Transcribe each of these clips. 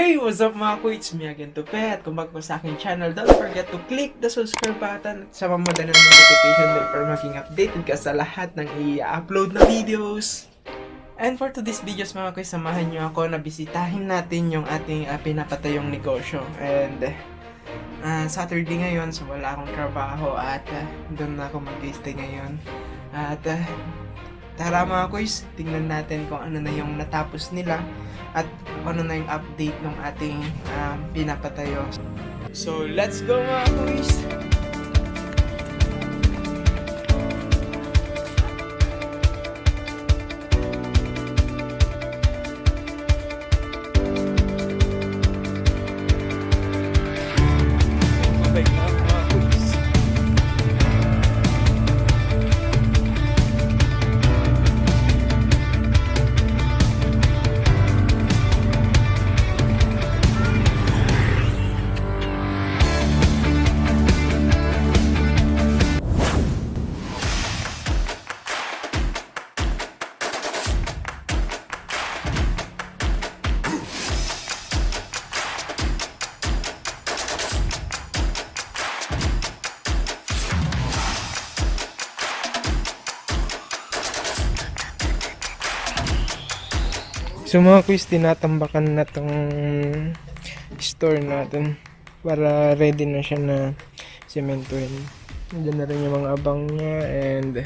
Hey, what's up mga kuy? It's me again, Tophe. At kung bago sa aking channel, don't forget to click the subscribe button at sama mo din ang notification bell para maging updated ka sa lahat ng i-upload na videos. And for today's videos mga kuy, samahan nyo ako na bisitahin natin yung ating pinapatayong negosyo. And Saturday ngayon, so wala akong trabaho at doon na ako mag-stay ngayon. At tara mga kuys, tingnan natin kung ano na yung natapos nila at ano na yung update ng ating pinapatayo. So let's go mga kuys! So mga kuys, tinatambakan na tong store natin para ready na siya na sementuhin. Diyan na rin yung mga abang niya and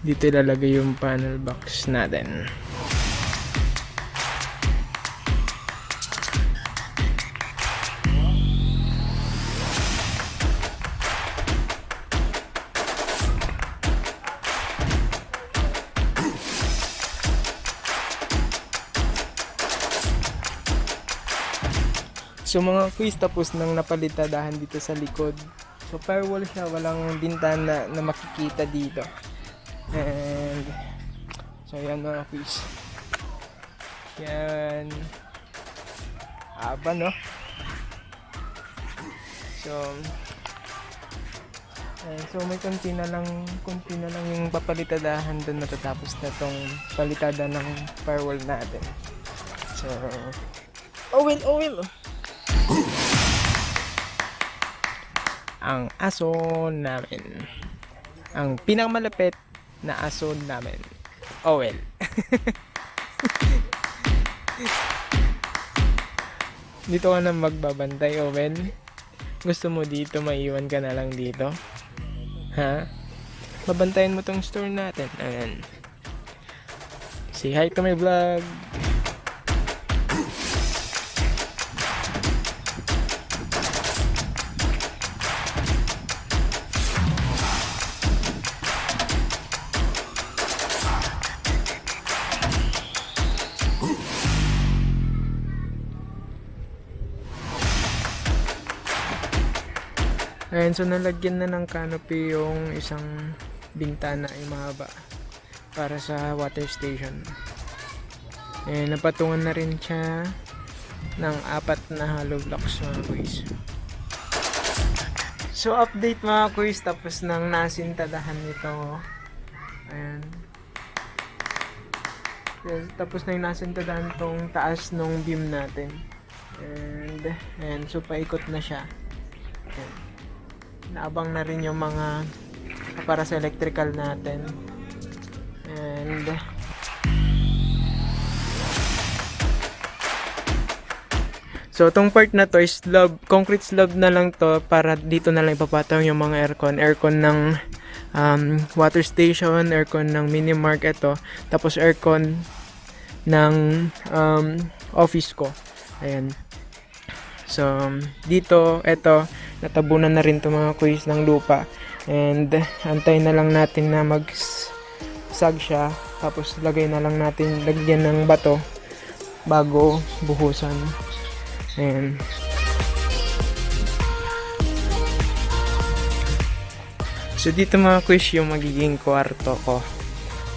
dito ilalagay yung panel box natin. So mga kuys, tapos nang napalitadahan dito sa likod. So firewall siya, walang bintana na makikita dito. And so yan mga kuys. Yan. Aba no? So may konti na lang yung papalitadahan doon, natatapos na tong palitada ng firewall natin. So oh well. Ang aso namin, ang pinakamalapit na aso namin, Owel. Dito ka na magbabantay, Owel. Gusto mo dito, maiwan ka na lang dito, ha? Babantayan mo tong store natin. Ayan, say hi to my vlog. Ayan, so nalagyan na ng canopy yung isang bintana ay mahaba para sa water station. And napatungan na rin siya ng 4 na hollow blocks mga kuys. So update mga kuys, tapos nang nasintadahan nito. Ayan. Tapos na yung nasintadahan tong taas nung beam natin. And so paikot na siya. Ayan. Naabang na rin yung mga para sa electrical natin. And so itong part na to is slab, concrete slab na lang to, para dito na lang ipapataw yung mga aircon ng water station, aircon ng mini mart ito, tapos aircon ng office ko. Ayan. So dito, eto, natabunan na rin to mga kuys ng lupa, and antay na lang natin na magsag siya, tapos lagyan ng bato bago buhusan. Ayan. So dito mga kuys yung magiging kwarto ko.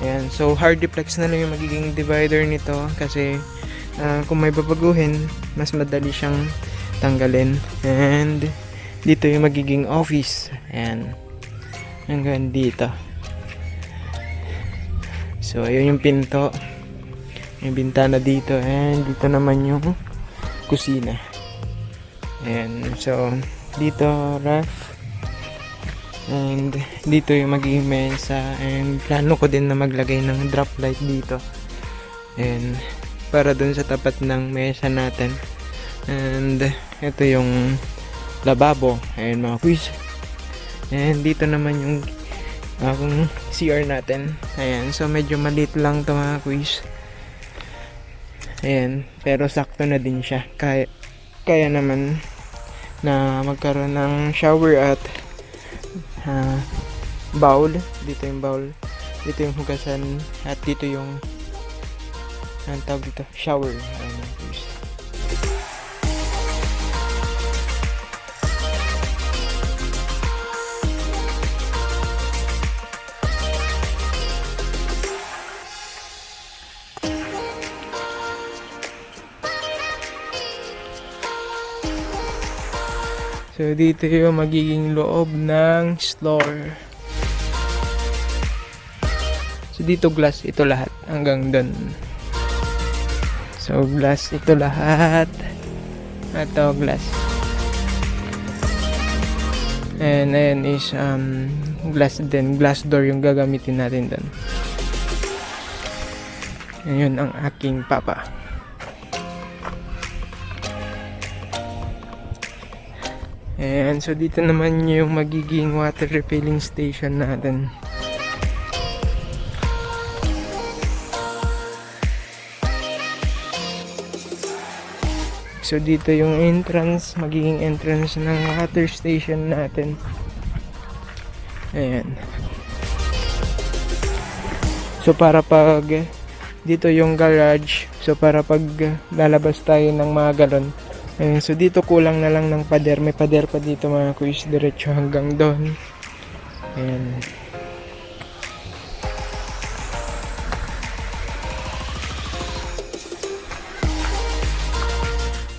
Ayan. So hardiplex na lang yung magiging divider nito kasi kung may babaguhin, mas madali siyang tanggalin. And dito yung magiging office. Ayan. Hanggang dito. So ayun yung pinto. May bintana dito. And dito naman yung kusina. Ayan, so dito ref, and dito yung magiging mesa, and plano ko din na maglagay ng drop light dito, and para dun sa tapat ng mesa natin. And ito yung lababo, ayan mga quiz. And dito naman yung CR natin. Ayan, so medyo maliit lang to mga quiz. Ayan, pero sakto na din siya. Kaya naman na magkaroon ng shower at bowl. Dito yung bowl, dito yung hugasan, at dito yung ang tawag dito, shower. Ayan, quiz. So dito yung magiging loob ng store. So dito glass ito lahat hanggang dun. So glass ito lahat. Ito glass. And then is glass din, glass door yung gagamitin natin dun. Ayun ang aking papa. And so dito naman yung magiging water refilling station natin. So dito yung entrance, magiging entrance ng water station natin. Ayan. So para pag dito yung garage, so para pag lalabas tayo ng mga galon. Ayan, so dito kulang na lang ng pader. May pader pa dito mga kuis, diretso hanggang doon. Ayan.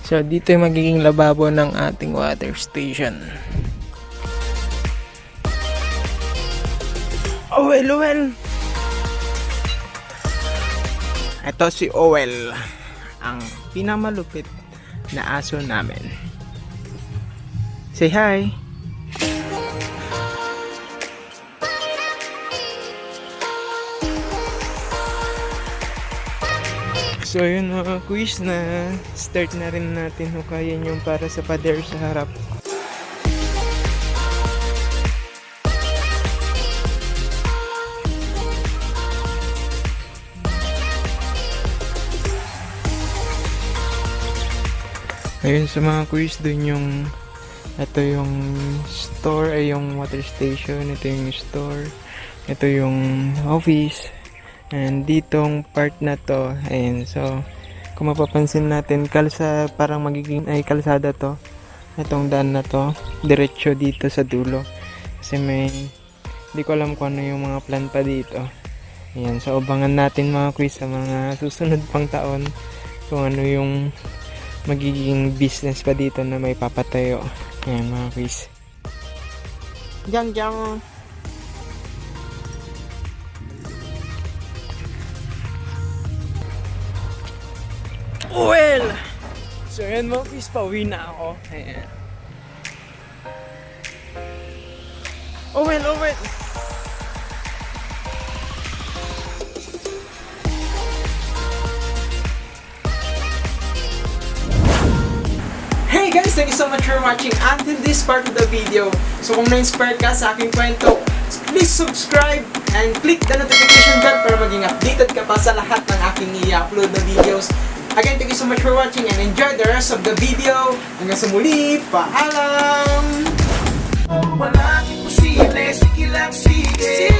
So dito yung magiging lababo ng ating water station. Owel! Ito si Owel, ang pinamalupit na aso namin. Say hi! So yun mga quiz, na start na rin natin hukayan yung para sa pader sa harap. Ayun sa mga quiz, dun yung ito yung store, ay yung water station, ito yung store, ito yung office, and ditong part na to. Ayun, so kung mapapansin natin, parang magiging ay kalsada to, itong daan na to diretso dito sa dulo, kasi hindi ko alam kung ano yung mga plan pa dito. Ayan, so abangan natin mga quiz sa mga susunod pang taon kung ano yung magiging business pa dito na may papatayo. Ayan mga quiz. Jang. Well, so yan mga quiz, pauwi na ako. Ayan. Owel. Hey guys, thank you so much for watching until this part of the video. So kung na-inspire ka sa aking kwento, please subscribe and click the notification bell para maging updated ka pa sa lahat ng aking i-upload na videos. Again, thank you so much for watching and enjoy the rest of the video. Hanggang sa muli, paalam! Walang imposible, sige lang, sige.